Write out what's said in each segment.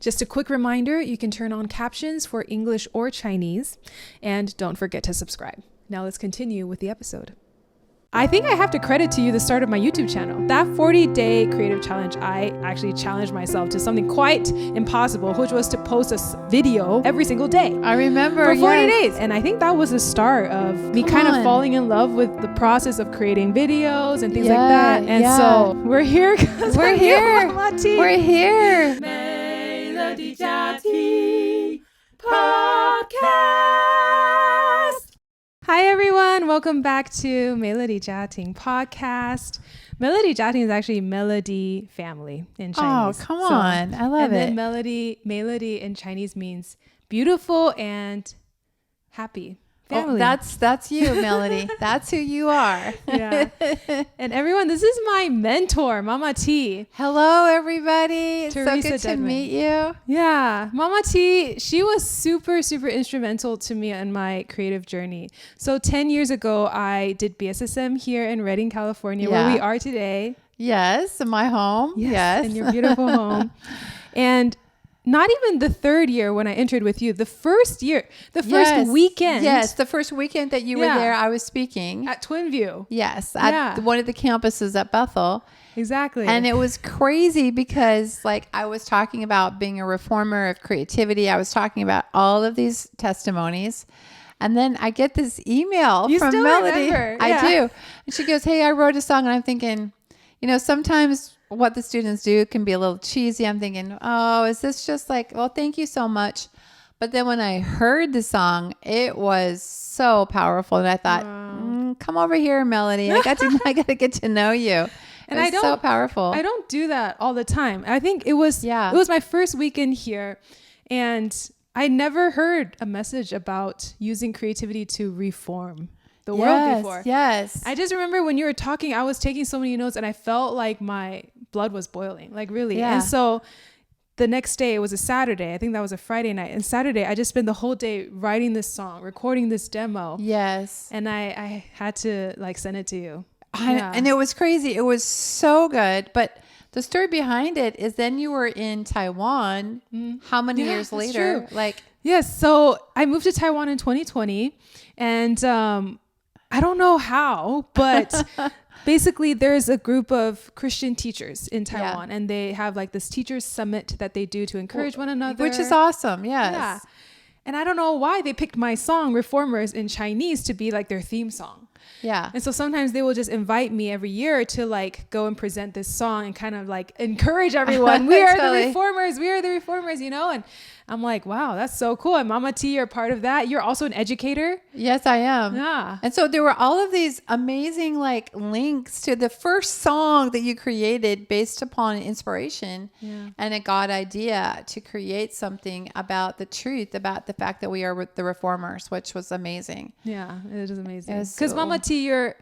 Just a quick reminder, you can turn on captions for English or Chinese, and don't forget to subscribe. Now let's continue with the episode. I think I have to credit to you the start of my YouTube channel. That 40-day creative challenge, I actually challenged myself to something quite impossible, which was to post a video every single day. I remember. For 40 days. And I think that was the start of me kind of falling in love with the process of creating videos and things like that. And so we're here because we're here. We're here. Melody Jati Podcast. Hi everyone, welcome back to Melody Jia Podcast. Melody Jia is actually Melody family in Chinese. Oh, come on. I love it. And then Melody in Chinese means beautiful and happy. Family. Oh, that's you, Melody. That's who you are. Yeah. And everyone, this is my mentor, Mama T. Hello, everybody. It's Teresa so good to Dedman. meet you. Yeah. Mama T, she was super, super instrumental to me in my creative journey. So 10 years ago, I did BSSM here in Redding, California, where we are today. Yes, in my home. Yes. In your beautiful home. And not even the third year when I entered with you, the first year, the first weekend. Yes, the first weekend that you were there, I was speaking. At Twinview. Yes, at one of the campuses at Bethel. Exactly. And it was crazy because I was talking about being a reformer of creativity. I was talking about all of these testimonies. And then I get this email from Melody. Remember. I do. And she goes, hey, I wrote a song. And I'm thinking, sometimes what the students do can be a little cheesy. I'm thinking, oh, is this just well, thank you so much. But then when I heard the song, it was so powerful. And I thought, come over here, Melody. I got to get to know you. And it's so powerful. I don't do that all the time. I think it was my first weekend here. And I never heard a message about using creativity to reform the world before. Yes. I just remember when you were talking, I was taking so many notes and I felt like my blood was boiling, really. Yeah. And so the next day, it was a Saturday. I think that was a Friday night. And Saturday, I just spent the whole day writing this song, recording this demo. Yes. And I had to send it to you. And it was crazy. It was so good. But the story behind it is then you were in Taiwan. How many years later? True. Yes. So I moved to Taiwan in 2020 and I don't know how, but basically there's a group of Christian teachers in Taiwan and they have this teachers summit that they do to encourage one another. Which is awesome. Yes. Yeah. And I don't know why they picked my song Reformers in Chinese to be their theme song. Yeah. And so sometimes they will just invite me every year to go and present this song and kind of encourage everyone. We are the reformers. We are the reformers, And I'm wow, that's so cool. And Mama T, you're part of that. You're also an educator. Yes, I am. Yeah. And so there were all of these amazing links to the first song that you created based upon inspiration and a God idea to create something about the truth, about the fact that we are the reformers, which was amazing. Yeah, it is amazing. Because Mama T,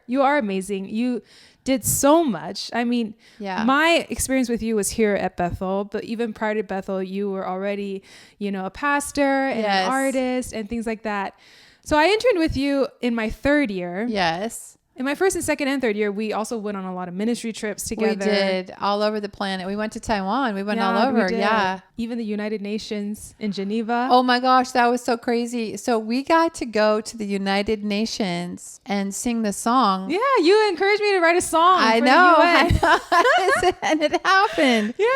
you are amazing. You did so much. I mean, my experience with you was here at Bethel, but even prior to Bethel, you were already, a pastor and an artist and things like that. So I interned with you in my third year. Yes. In my first and second and third year, we also went on a lot of ministry trips together. We did, all over the planet. We went to Taiwan. We went all over. We did. Yeah. Even the United Nations in Geneva. Oh my gosh, that was so crazy. So we got to go to the United Nations and sing the song. Yeah, you encouraged me to write a song. I for know. the UN. And it happened. Yeah.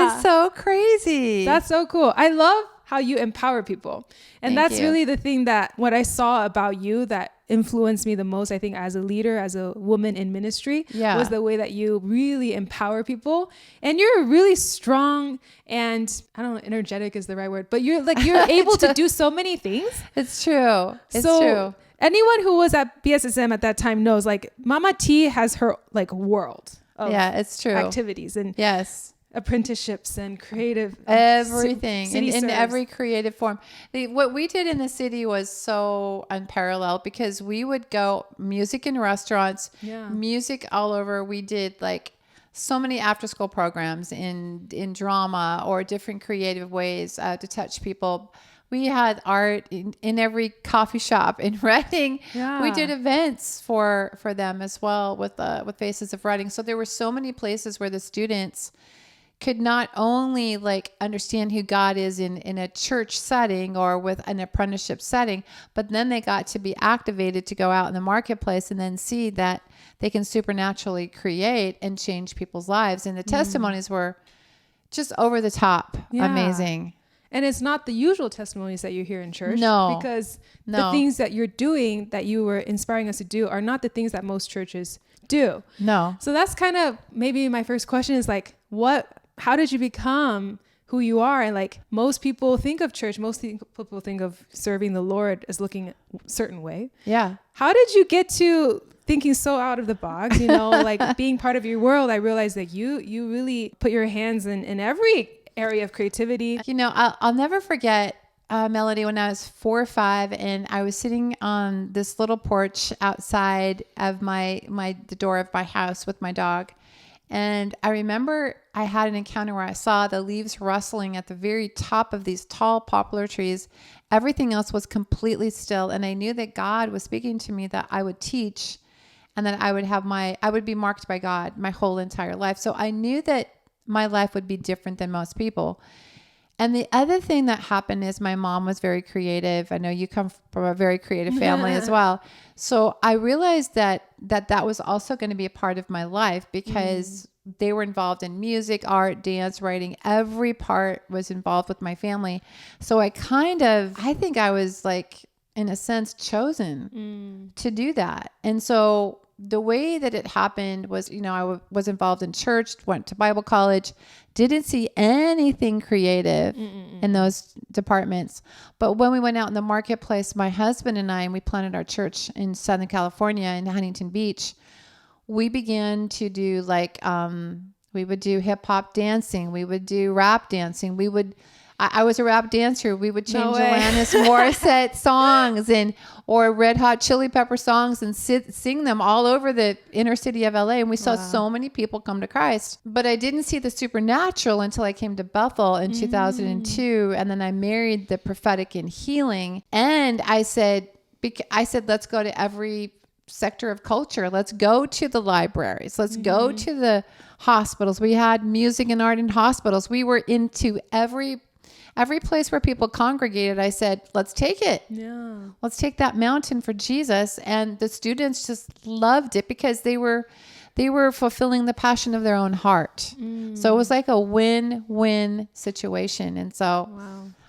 It's so crazy. That's so cool. I love how you empower people. And that's really the thing what I saw about you that influenced me the most, I think, as a leader, as a woman in ministry, was the way that you really empower people. And you're really strong and I don't know, energetic is the right word, but you're able to do so many things. It's true. It's true. Anyone who was at BSSM at that time knows Mama T has her world of it's true. activities and apprenticeships and creative everything in every creative form. What we did in the city was so unparalleled because we would go music in restaurants, music all over. We did so many after school programs in drama or different creative ways to touch people. We had art in every coffee shop in Redding. Yeah. We did events for them as well with Faces of Redding. So there were so many places where the students could not only like understand who God is in a church setting or with an apprenticeship setting, but then they got to be activated to go out in the marketplace and then see that they can supernaturally create and change people's lives. And the testimonies were just over the top amazing. And it's not the usual testimonies that you hear in church. No. Because the things that you're doing that you were inspiring us to do are not the things that most churches do. No. So that's kind of maybe my first question is like, how did you become who you are? And like most people think of church, most people think of serving the Lord as looking a certain way. Yeah. How did you get to thinking so out of the box, you know, like being part of your world? I realized that you really put your hands in every area of creativity. You know, I'll never forget, Melody, when I was 4 or 5 and I was sitting on this little porch outside of the door of my house with my dog. And I remember I had an encounter where I saw the leaves rustling at the very top of these tall poplar trees. Everything else was completely still. And I knew that God was speaking to me that I would teach and that I would be marked by God my whole entire life. So I knew that my life would be different than most people. And the other thing that happened is my mom was very creative. I know you come from a very creative family as well. So I realized that was also going to be a part of my life because they were involved in music, art, dance, writing. Every part was involved with my family. So I think I was like, in a sense, chosen to do that. And so the way that it happened was, you know, I was involved in church, went to Bible college, didn't see anything creative in those departments. But when we went out in the marketplace, my husband and we planted our church in Southern California in Huntington Beach. We began to do like, we would do hip hop dancing. We would do rap dancing. I was a rap dancer. We would change Alanis Morissette songs or Red Hot Chili Pepper songs and sing them all over the inner city of LA. And we saw so many people come to Christ. But I didn't see the supernatural until I came to Bethel in 2002. And then I married the prophetic and healing. And I said, let's go to every sector of culture. Let's go to the libraries. Let's go to the hospitals. We had music and art in hospitals. We were into every place where people congregated. I said, let's take it. Yeah. Let's take that mountain for Jesus. And the students just loved it because they were fulfilling the passion of their own heart. So it was like a win-win situation. And so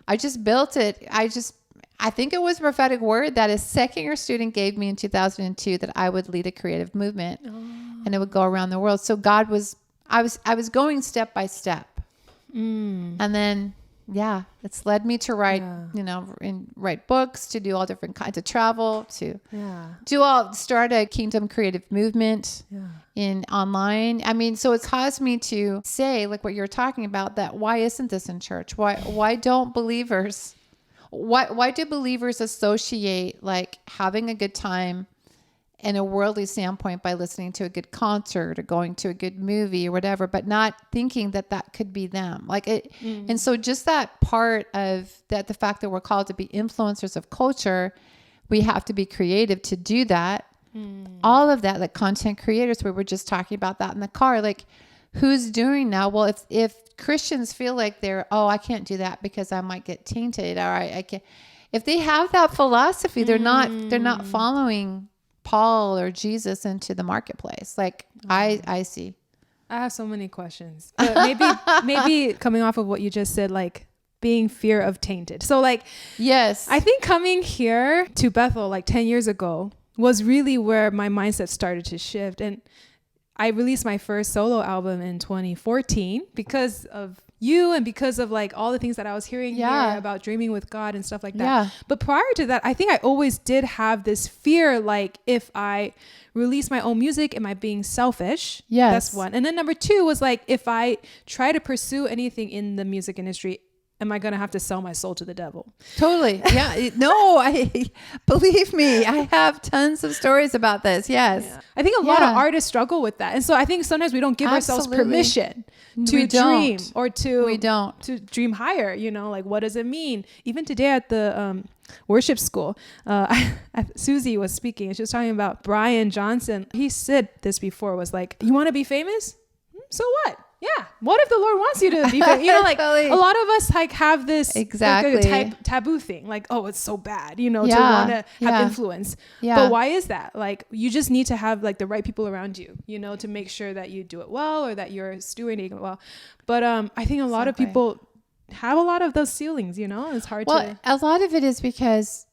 I just built it. I think it was a prophetic word that a second-year student gave me in 2002 that I would lead a creative movement and it would go around the world. So I was going step by step. And then, it's led me to write, write books, to do all different kinds of travel, to start a kingdom creative movement in online. I mean, so it's caused me to say, like what you're talking about, that why isn't this in church? Why do believers associate like having a good time in a worldly standpoint by listening to a good concert or going to a good movie or whatever, but not thinking that could be them? Like it. And so just that part of that, the fact that we're called to be influencers of culture, we have to be creative to do that. All of that, like content creators, we were just talking about that in the car, like who's doing now? Well, if Christians feel like I can't do that because I might get tainted, or I can't. If they have that philosophy, they're not following Paul or Jesus into the marketplace. Like I see. I have so many questions. Maybe coming off of what you just said, like being fear of tainted. So like, yes, I think coming here to Bethel like 10 years ago was really where my mindset started to shift. And I released my first solo album in 2014 because of you and because of like all the things that I was hearing here about dreaming with God and stuff like that. Yeah. But prior to that, I think I always did have this fear, like if I release my own music, am I being selfish? Yes. That's one. And then number two was like, if I try to pursue anything in the music industry, am I going to have to sell my soul to the devil? Totally. Yeah. No, believe me, I have tons of stories about this. Yes. Yeah. I think a lot of artists struggle with that. And so I think sometimes we don't give ourselves permission to dream or to dream higher, you know, like what does it mean? Even today at the worship school, Susie was speaking and she was talking about Brian Johnson. He said this before, was like, you want to be famous? So what? Yeah. What if the Lord wants you to be, like a lot of us like have this exactly like a taboo thing, like, oh, it's so bad, to want to have influence. But why is that? Like, you just need to have like the right people around you, to make sure that you do it well or that you're stewarding it well. But I think a lot of people have a lot of those ceilings, it's hard to. A lot of it is because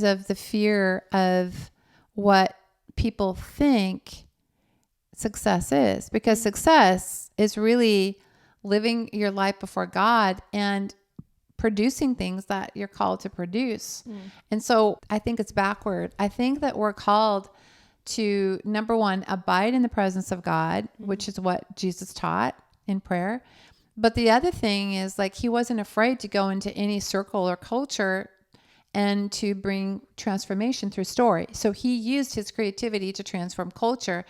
of the fear of what people think success is, because success is really living your life before God and producing things that you're called to produce. And so I think it's backward. I think that we're called to, number one, abide in the presence of God, which is what Jesus taught in prayer. But the other thing is, like, he wasn't afraid to go into any circle or culture and to bring transformation through story. So he used his creativity to transform culture.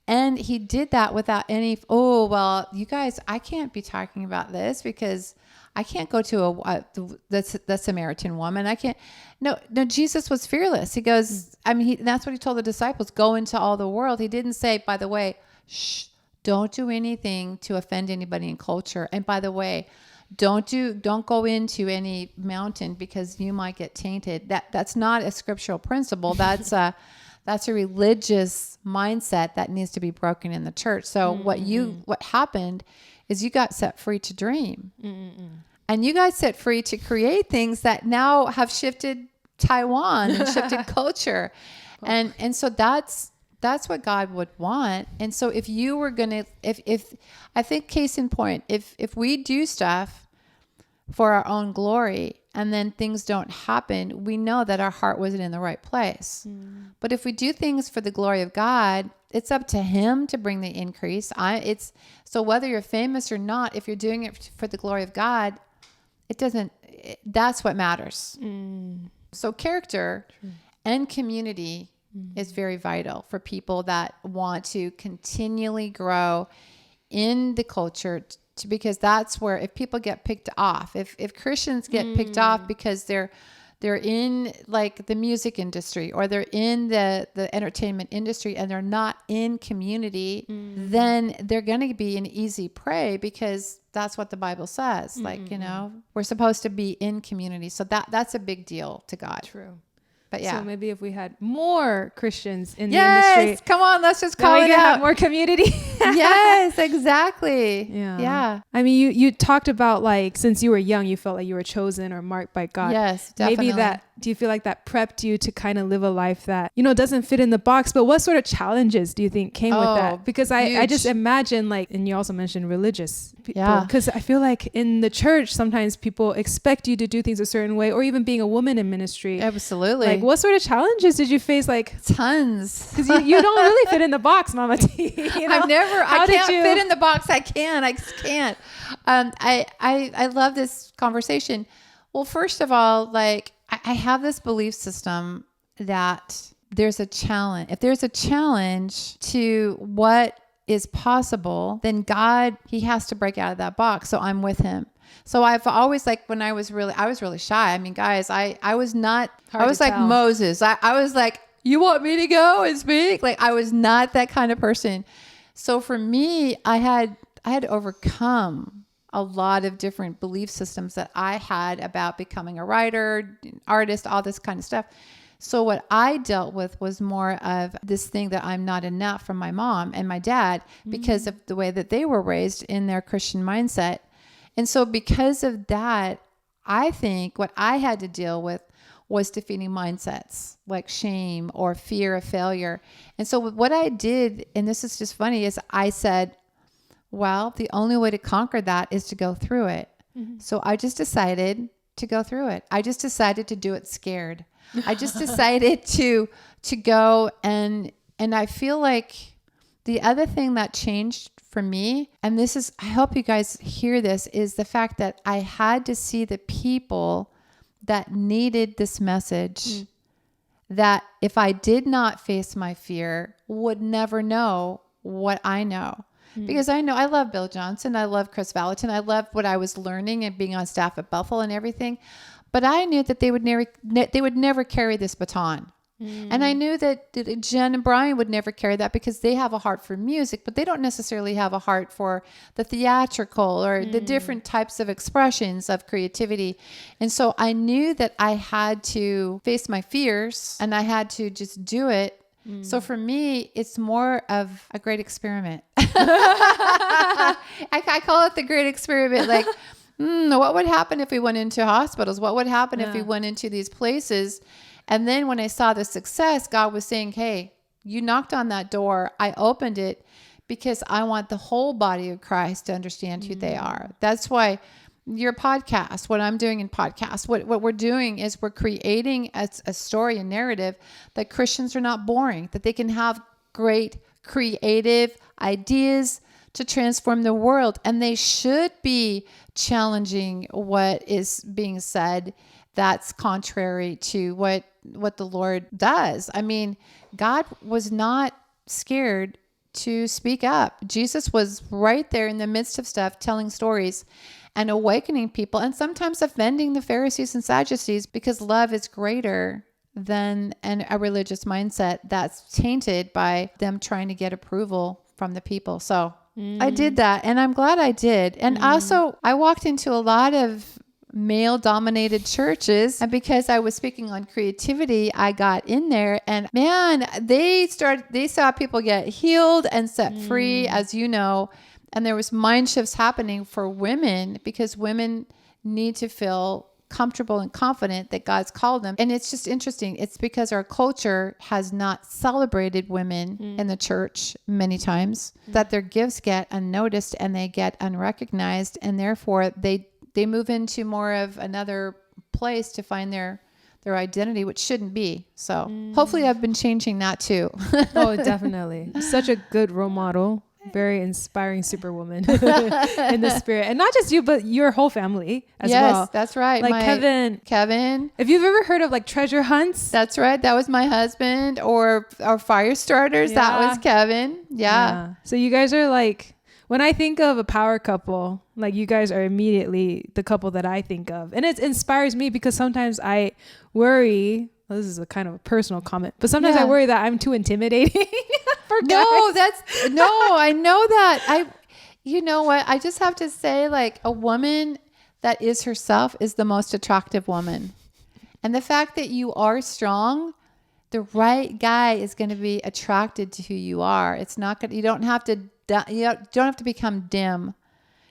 And he did that without any, you guys, I can't be talking about this because I can't go to the Samaritan woman. I can't. No, Jesus was fearless. He goes, that's what he told the disciples, go into all the world. He didn't say, by the way, don't do anything to offend anybody in culture. And by the way, don't go into any mountain because you might get tainted. That's not a scriptural principle. That's a religious mindset that needs to be broken in the church. So what happened is you got set free to dream. And you got set free to create things that now have shifted Taiwan and shifted culture. And so that's what God would want. And so if you were going to, if I think case in point, if we do stuff for our own glory and then things don't happen, we know that our heart wasn't in the right place. But if we do things for the glory of God, it's up to him to bring the increase. So whether you're famous or not, if you're doing it for the glory of God, that's what matters. So character and community is very vital for people that want to continually grow in the culture, because that's where, if people get picked off, if Christians get picked off because they're in like the music industry or they're in the entertainment industry and they're not in community, then they're going to be an easy prey, because that's what the Bible says. Like, we're supposed to be in community. So that's a big deal to God. True. But yeah. So maybe if we had more Christians in the industry. Yes, come on, let's just call it out. Have more community. Yes, exactly. Yeah. I mean, you talked about, like, since you were young, you felt like you were chosen or marked by God. Yes, definitely. Do you feel like that prepped you to kind of live a life that, doesn't fit in the box? But what sort of challenges do you think came with that? Because I just imagine, like, and you also mentioned religious people. Yeah. Because I feel like in the church, sometimes people expect you to do things a certain way, or even being a woman in ministry. Absolutely. Like, what sort of challenges did you face? Like, tons. Because you don't really fit in the box, Mama T. I can't fit in the box. I just can't. I love this conversation. Well, first of all, like, I have this belief system that there's a challenge. If there's a challenge to what is possible, then God, he has to break out of that box. So I'm with him. So I've always, like, when I was really shy. I mean, guys, I was like Moses. I was like, you want me to go and speak? Like, I was not that kind of person. So for me, I had to overcome a lot of different belief systems that I had about becoming a writer, artist, all this kind of stuff. So what I dealt with was more of this thing that I'm not enough from my mom and my dad, because of the way that they were raised in their Christian mindset. And so because of that, I think what I had to deal with was defeating mindsets like shame or fear of failure. And so what I did, and this is just funny, is I said, well, the only way to conquer that is to go through it. So I just decided to go through it. I just decided to do it scared. I just decided to go, and I feel like the other thing that changed for me, and this is, I hope you guys hear this, is the fact that I had to see the people that needed this message, that if I did not face my fear, would never know what I know. Because I love Bill Johnson. I love Chris Valentin. I love what I was learning and being on staff at Bethel and everything. But I knew that they would never carry this baton. And I knew that Jen and Brian would never carry that because they have a heart for music, but they don't necessarily have a heart for the theatrical or the different types of expressions of creativity. And so I knew that I had to face my fears and I had to just do it. So for me, it's more of a great experiment. I call it the great experiment. Like, what would happen if we went into hospitals? What would happen if we went into these places? And then when I saw the success, God was saying, hey, you knocked on that door. I opened it because I want the whole body of Christ to understand who they are. That's why your podcast, what I'm doing in podcasts, what we're doing is we're creating a story, a narrative that Christians are not boring, that they can have great creative ideas to transform the world. And they should be challenging what is being said that's contrary to what the Lord does. I mean, God was not scared to speak up. Jesus was right there in the midst of stuff, telling stories and awakening people and sometimes offending the Pharisees and Sadducees because love is greater than a religious mindset that's tainted by them trying to get approval from the people. So I did that and I'm glad I did. And also I walked into a lot of male-dominated churches, and because I was speaking on creativity, I got in there, and man, they saw people get healed and set free, as you know, and there was mind shifts happening for women because women need to feel comfortable and confident that God's called them. And it's just interesting. It's because our culture has not celebrated women in the church many times, that their gifts get unnoticed and they get unrecognized, and therefore they move into more of another place to find their identity, which shouldn't be. So hopefully I've been changing that too. Oh, definitely. Such a good role model. Very inspiring superwoman in the spirit. And not just you, but your whole family as well. Yes, that's right. Like Kevin. If you've ever heard of like treasure hunts. That's right. That was my husband. Or fire starters. Yeah. That was Kevin. Yeah. So you guys are like, when I think of a power couple, like you guys are immediately the couple that I think of. And it inspires me because sometimes I worry, well, this is a kind of a personal comment, but sometimes I worry that I'm too intimidating for guys. I know that. You know what? I just have to say, like, a woman that is herself is the most attractive woman. And the fact that you are strong, the right guy is going to be attracted to who you are. It's not going to, you don't have to become dim.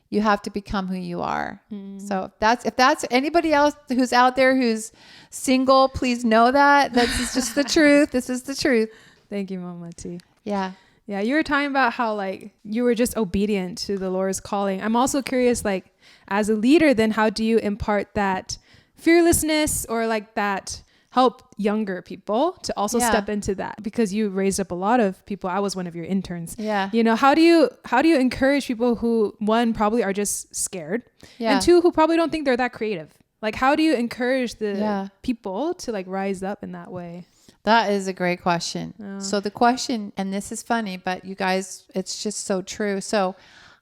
You have to become who you are. So if that's anybody else who's out there who's single, please know that is just the truth. This is the truth. Thank you, Mama T. Yeah. Yeah. You were talking about how like you were just obedient to the Lord's calling. I'm also curious, like as a leader, then how do you impart that fearlessness or like that help younger people to also step into that, because you raised up a lot of people. I was one of your interns. Yeah. You know, how do you encourage people who, one, probably are just scared, and two, who probably don't think they're that creative? Like, how do you encourage the people to like rise up in that way? That is a great question. Oh. So the question, and this is funny, but you guys, it's just so true. So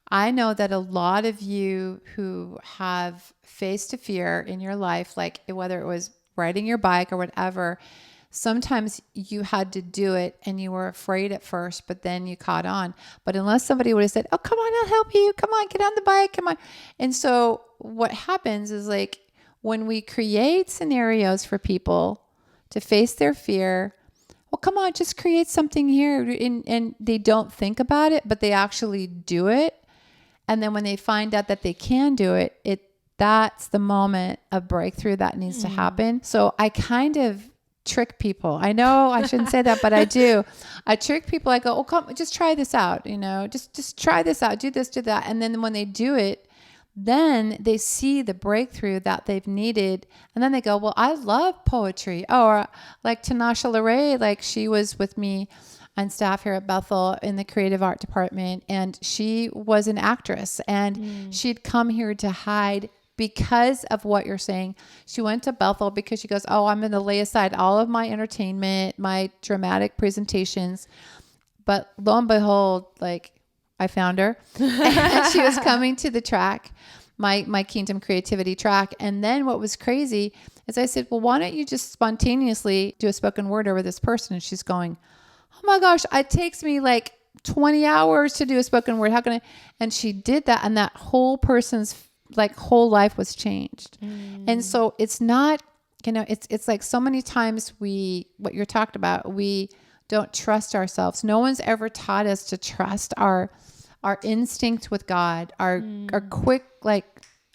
I know that a lot of you who have faced a fear in your life, like whether it was riding your bike or whatever, sometimes you had to do it and you were afraid at first, but then you caught on. But unless somebody would have said, oh, come on, I'll help you. Come on, get on the bike. Come on. And so what happens is, like, when we create scenarios for people to face their fear, well, come on, just create something here. And they don't think about it, but they actually do it. And then when they find out that they can do it, that's the moment of breakthrough that needs to happen. So I kind of trick people. I know I shouldn't say that, but I do. I trick people. I go, oh, come, just try this out. You know, just try this out. Do this, do that. And then when they do it, then they see the breakthrough that they've needed. And then they go, well, I love poetry. Or like Tanasha LeRae, like she was with me on staff here at Bethel in the creative art department. And she was an actress, and she'd come here to hide because of what you're saying. She went to Bethel because she goes, oh, I'm going to lay aside all of my entertainment, my dramatic presentations. But lo and behold, like, I found her and she was coming to the track. my kingdom creativity track. And then what was crazy is I said, well, why don't you just spontaneously do a spoken word over this person? And she's going, oh my gosh, it takes me like 20 hours to do a spoken word. How can I? And she did that. And that whole person's like whole life was changed. And so it's not, it's like so many times what you're talking about, we don't trust ourselves. No one's ever taught us to trust our instinct with God, our quick, like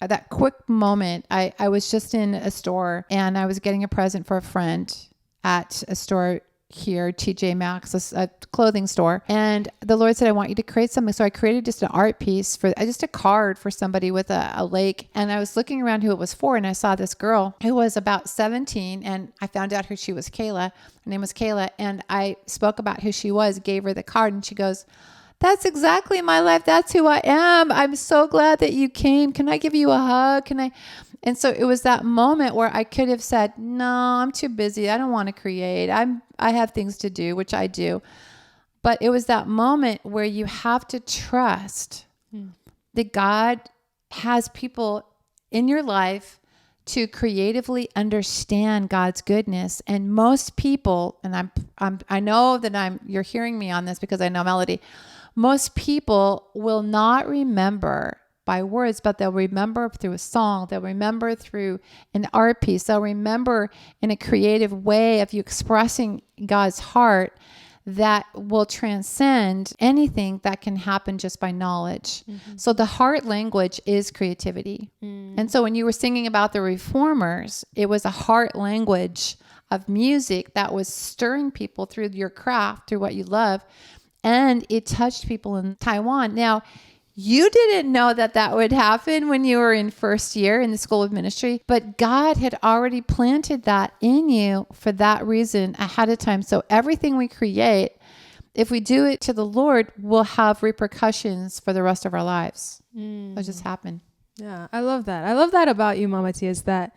that quick moment. I was just in a store and I was getting a present for a friend at a store here, TJ Maxx, a clothing store. And the Lord said, I want you to create something. So I created just an art piece just a card for somebody with a lake. And I was looking around who it was for. And I saw this girl who was about 17. And I found out she was Kayla. Her name was Kayla. And I spoke about who she was, gave her the card. And she goes, that's exactly my life. That's who I am. I'm so glad that you came. Can I give you a hug? And so it was that moment where I could have said, no, I'm too busy. I don't want to create. I have things to do, which I do. But it was that moment where you have to trust that God has people in your life to creatively understand God's goodness. And most people, and I know that you're hearing me on this because I know Melody, most people will not remember by words, but they'll remember through a song. They'll remember through an art piece. They'll remember in a creative way of you expressing God's heart that will transcend anything that can happen just by knowledge. So the heart language is creativity. And so when you were singing about the reformers, it was a heart language of music that was stirring people through your craft, through what you love. And it touched people in Taiwan. Now, you didn't know that would happen when you were in first year in the School of Ministry, but God had already planted that in you for that reason ahead of time. So everything we create, if we do it to the Lord, will have repercussions for the rest of our lives. It'll just happen. Yeah, I love that. I love that about you, Mama T, is that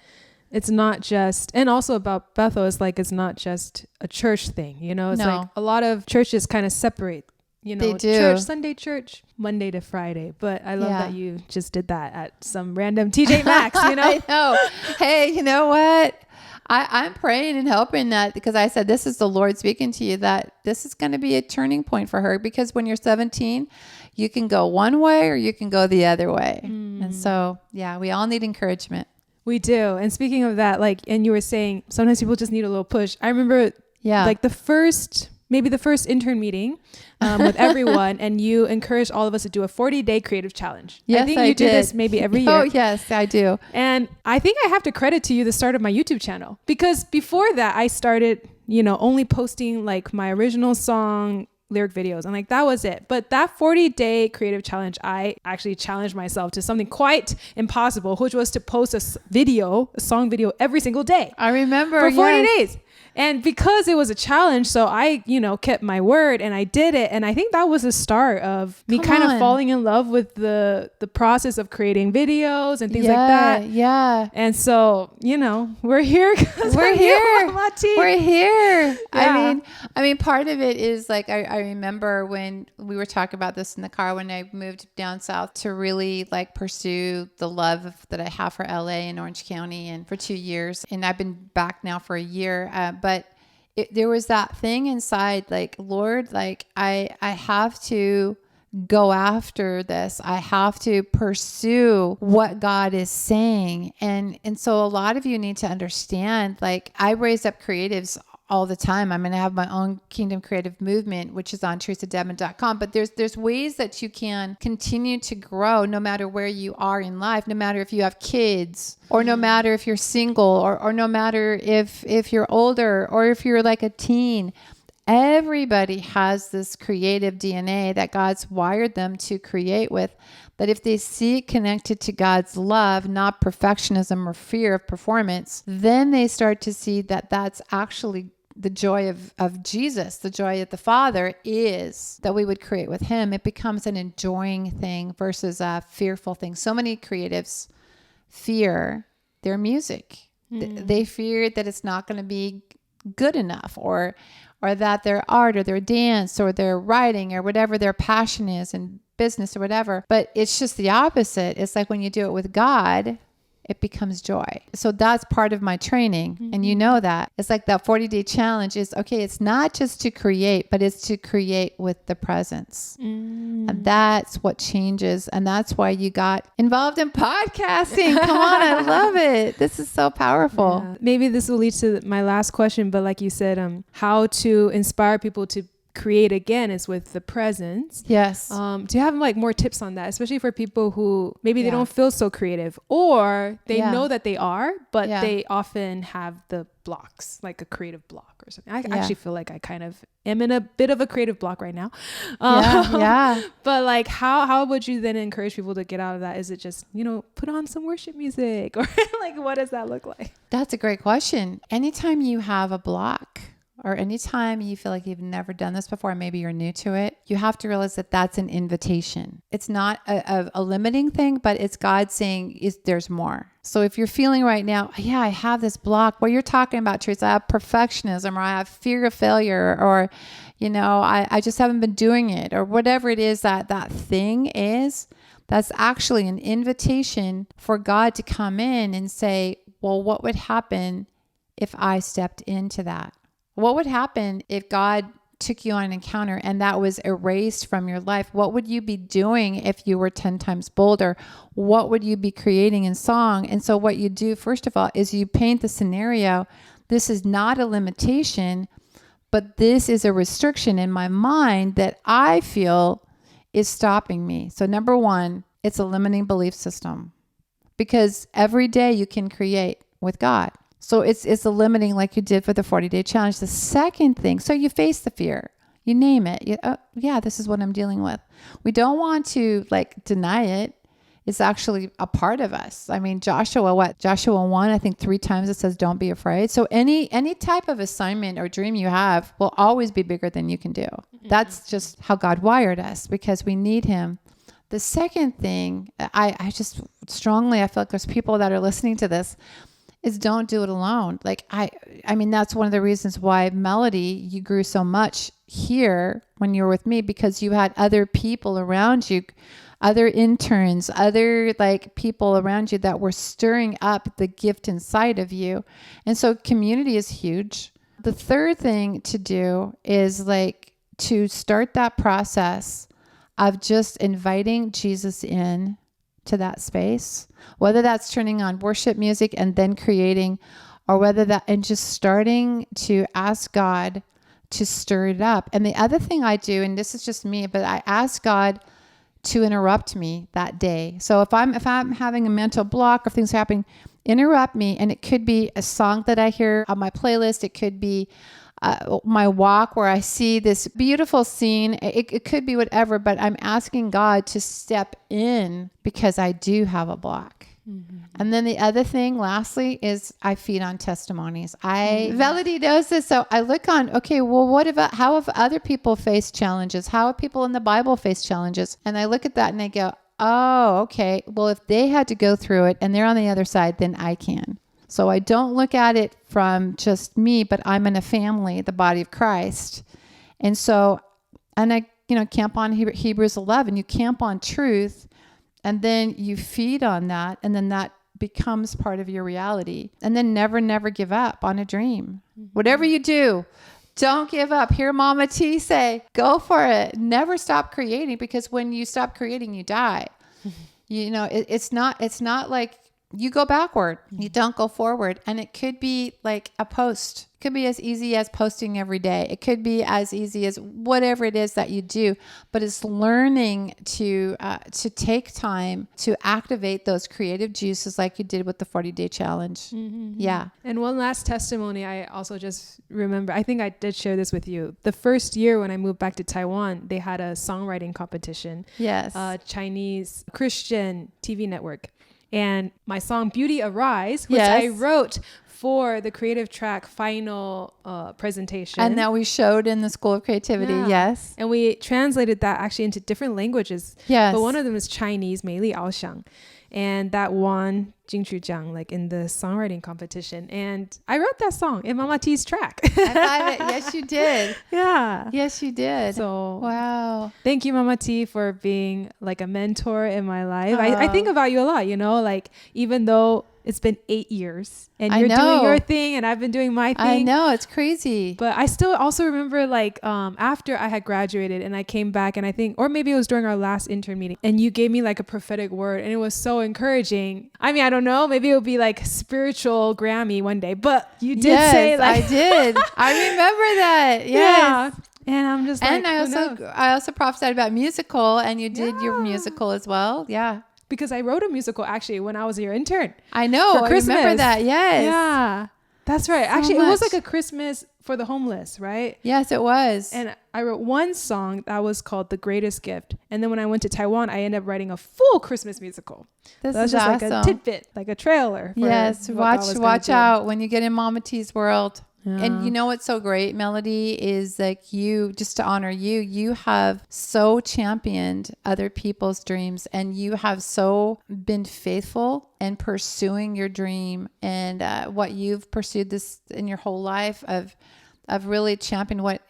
it's not just, and also about Bethel, is like, it's not just a church thing, it's like a lot of churches kind of separate, they do. Church, Sunday church, Monday to Friday. But I love that you just did that at some random TJ Maxx, I know. Hey, you know what? I'm praying and hoping that, because I said, this is the Lord speaking to you, that this is going to be a turning point for her, because when you're 17, you can go one way or you can go the other way. And so, we all need encouragement. We do. And speaking of that, and you were saying, sometimes people just need a little push. I remember the first intern meeting with everyone, and you encouraged all of us to do a 40-day creative challenge. Yes, I think you do this maybe every year. Oh, yes, I do. And I think I have to credit to you the start of my YouTube channel, because before that I started, only posting my original song lyric videos, and that was it. But that 40-day creative challenge, I actually challenged myself to something quite impossible, which was to post a song video every single day. I remember for 40 days. And because it was a challenge, so I, kept my word and I did it. And I think that was the start of me kind of falling in love with the process of creating videos and things like that. Yeah. And so, we're here. We're here. We're here. Yeah. I mean, part of it is I remember when we were talking about this in the car when I moved down south to really pursue the love that I have for LA and Orange County, and for 2 years. And I've been back now for a year. But there was that thing inside, Lord, I have to go after this. I have to pursue what God is saying. And so a lot of you need to understand, I raise up creatives all the time. I'm going to have my own Kingdom Creative Movement, which is on teresadedmond.com. But there's ways that you can continue to grow no matter where you are in life, no matter if you have kids, or no matter if you're single, or no matter if you're older, or if you're a teen. Everybody has this creative DNA that God's wired them to create with. But if they see it connected to God's love, not perfectionism or fear of performance, then they start to see that that's actually the joy of Jesus, the joy of the Father is that we would create with him. It becomes an enjoying thing versus a fearful thing. So many creatives fear their music. They fear that it's not going to be good enough, or that their art or their dance or their writing or whatever their passion is in business or whatever. But it's just the opposite. It's like when you do it with God, it becomes joy. So that's part of my training. Mm-hmm. And you know that. It's like that 40-day challenge is, okay, it's not just to create, but it's to create with the presence. Mm. And that's what changes. And that's why you got involved in podcasting. Come on, I love it. This is so powerful. Yeah. Maybe this will lead to my last question, but like you said, how to inspire people to create again is with the presence. Yes. Do you have like more tips on that, especially for people who maybe they don't feel so creative, or they know that they are, but they often have the blocks, like a creative block or something. I actually feel like I kind of am in a bit of a creative block right now. But like, how would you then encourage people to get out of that? Is it just, put on some worship music, or like, what does that look like? That's a great question. Anytime you have a block, or anytime you feel like you've never done this before, and maybe you're new to it, you have to realize that that's an invitation. It's not a limiting thing, but it's God saying there's more. So if you're feeling right now, I have this block, what you're talking about, Teresa, I have perfectionism, or I have fear of failure, or, I just haven't been doing it, or whatever it is that thing is, that's actually an invitation for God to come in and say, well, what would happen if I stepped into that? What would happen if God took you on an encounter and that was erased from your life? What would you be doing if you were 10 times bolder? What would you be creating in song? And so what you do, first of all, is you paint the scenario. This is not a limitation, but this is a restriction in my mind that I feel is stopping me. So number one, it's a limiting belief system, because every day you can create with God. So it's a limiting, like you did for the 40-day challenge. The second thing, so you face the fear, you name it. This is what I'm dealing with. We don't want to deny it. It's actually a part of us. I mean, Joshua 1, I think 3 times it says, don't be afraid. So any type of assignment or dream you have will always be bigger than you can do. Mm-hmm. That's just how God wired us, because we need him. The second thing, I just strongly, I feel like there's people that are listening to this, is don't do it alone. Like I mean, that's one of the reasons why Melody, you grew so much here when you were with me, because you had other people around you, other interns, other people around you that were stirring up the gift inside of you. And so community is huge. The third thing to do is to start that process of just inviting Jesus in to that space, whether that's turning on worship music and then creating, or and just starting to ask God to stir it up. And the other thing I do, and this is just me, but I ask God to interrupt me that day. So if I'm having a mental block or things happening, interrupt me. And it could be a song that I hear on my playlist. It could be my walk where I see this beautiful scene. It could be whatever, but I'm asking God to step in because I do have a block. Mm-hmm. And then the other thing, lastly, is I feed on testimonies. Melody knows this. So I look on, okay, well, how have other people faced challenges? How have people in the Bible faced challenges? And I look at that and I go, oh, okay. Well, if they had to go through it and they're on the other side, then I can. So I don't look at it from just me, but I'm in a family, the body of Christ. And so, and I, camp on Hebrews 11, you camp on truth, and then you feed on that, and then that becomes part of your reality. And then never give up on a dream. Mm-hmm. Whatever you do, don't give up. Hear Mama T say, go for it. Never stop creating, because when you stop creating, you die. Mm-hmm. It's not like you go backward. Mm-hmm. You don't go forward. And it could be like a post. It could be as easy as posting every day. It could be as easy as whatever it is that you do. But it's learning to take time to activate those creative juices like you did with the 40-day challenge. Mm-hmm. Yeah. And one last testimony, I also just remember, I think I did share this with you. The first year when I moved back to Taiwan, they had a songwriting competition. Yes. Chinese Christian TV network. And my song Beauty Arise, which I wrote for the creative track final presentation. And that we showed in the School of Creativity. Yeah. Yes. And we translated that actually into different languages. Yes. But one of them is Chinese, 美丽翱翔. and that won 金曲奖 like in the songwriting competition. And I wrote that song in Mama T's track. I thought it. Yes, you did. Yeah. Yes, you did. So wow. Thank you, Mama T, for being like a mentor in my life. I think about you a lot, you know, like even though it's been 8 years and you're doing your thing and I've been doing my thing. I know, it's crazy. But I still also remember like after I had graduated and I came back and I think, or maybe it was during our last intern meeting, and you gave me like a prophetic word and it was so encouraging. I mean, I don't know, maybe it'll be like spiritual Grammy one day, but you did say like. I did. I remember that. Yes. Yeah. And I'm just like, and I also prophesied about musical, and you did your musical as well. Yeah. Because I wrote a musical actually when I was your intern. I know. For Christmas. I remember that. Yes. Yeah. That's right. So actually, much. It was like a Christmas for the homeless, right? Yes, it was. And I wrote one song that was called The Greatest Gift. And then when I went to Taiwan, I ended up writing a full Christmas musical. This is just awesome. like a tidbit, like a trailer. Yes. Watch out when you get in Mama T's world. Yeah. And you know what's so great, Melody, is like you, just to honor you, you have so championed other people's dreams, and you have so been faithful in pursuing your dream and what you've pursued this in your whole life of really championing what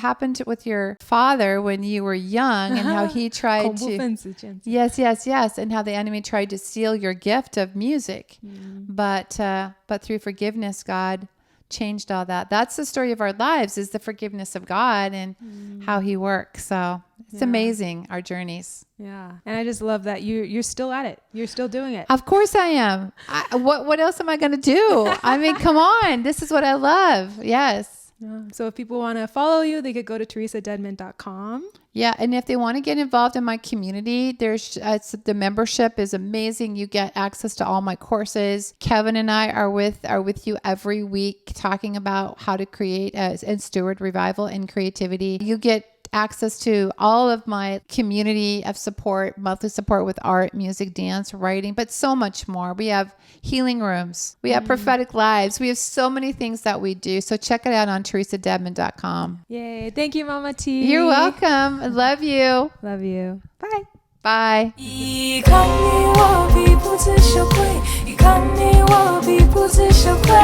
happened with your father when you were young, and how he tried to yes, and how the enemy tried to steal your gift of music. But through forgiveness, God changed all that. That's the story of our lives, is the forgiveness of God and how he works. So it's amazing, our journeys. Yeah. And I just love that you're still at it. You're still doing it. Of course I am. What else am I going to do? I mean, come on. This is what I love. Yes. Yeah. So if people want to follow you, they could go to teresadedman.com. Yeah. And if they want to get involved in my community, the membership is amazing. You get access to all my courses. Kevin and I are with you every week talking about how to create and steward revival and creativity. You get access to all of my community of support, monthly support with art, music, dance, writing, but so much more. We have healing rooms. We have prophetic lives. We have so many things that we do. So check it out on teresadedman.com. Yay. Thank you, Mama T. You're welcome. I love you. Love you. Bye. Bye. 一看你我比不知羞愧，一看你我比不知羞愧。